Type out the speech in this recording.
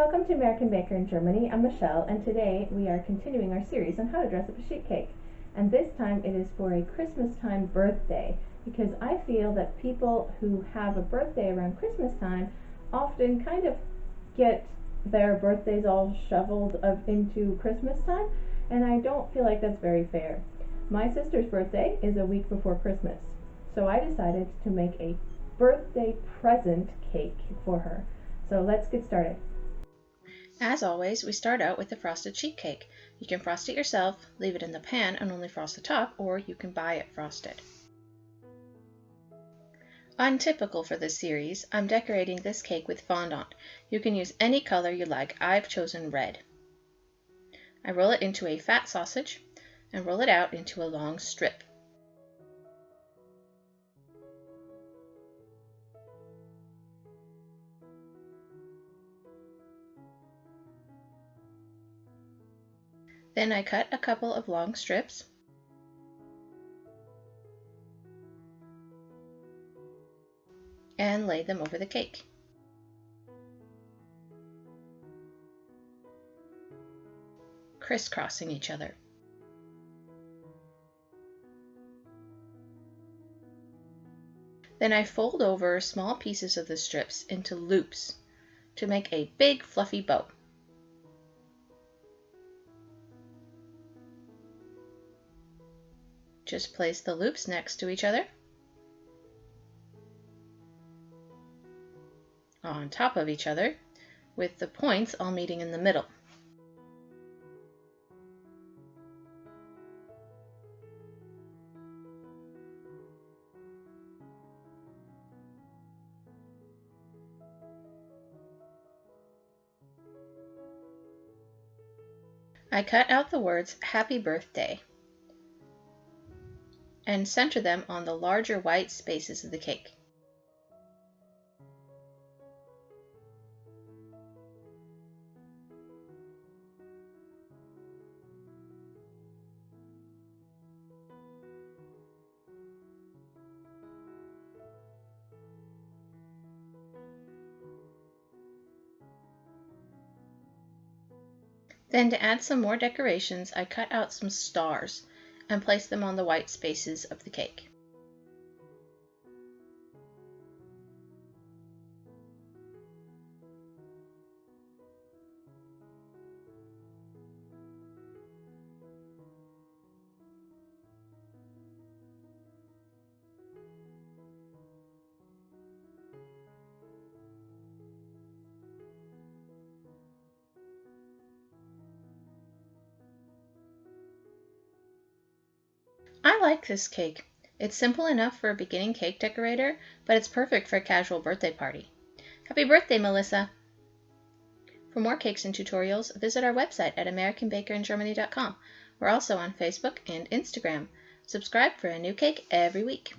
Welcome to American Baker in Germany. I'm Michelle, and today we are continuing our series on how to dress up a sheet cake. And this time it is for a Christmastime birthday, because I feel that people who have a birthday around Christmas time often kind of get their birthdays all shoveled up into Christmas time, and I don't feel like that's very fair. My sister's birthday is a week before Christmas, so I decided to make a birthday present cake for her. So let's get started. As always, we start out with the frosted sheet cake. You can frost it yourself, leave it in the pan and only frost the top, or you can buy it frosted. Untypical for this series, I'm decorating this cake with fondant. You can use any color you like. I've chosen red. I roll it into a fat sausage and roll it out into a long strip. Then I cut a couple of long strips and lay them over the cake. Crisscrossing each other. Then I fold over small pieces of the strips into loops to make a big fluffy bow. Just place the loops next to each other, on top of each other, with the points all meeting in the middle. I cut out the words "Happy Birthday" and center them on the larger white spaces of the cake. Then, to add some more decorations, I cut out some stars and place them on the white spaces of the cake. I like this cake. It's simple enough for a beginning cake decorator, but it's perfect for a casual birthday party. Happy birthday, Melissa! For more cakes and tutorials, visit our website at AmericanBakerInGermany.com. We're also on Facebook and Instagram. Subscribe for a new cake every week.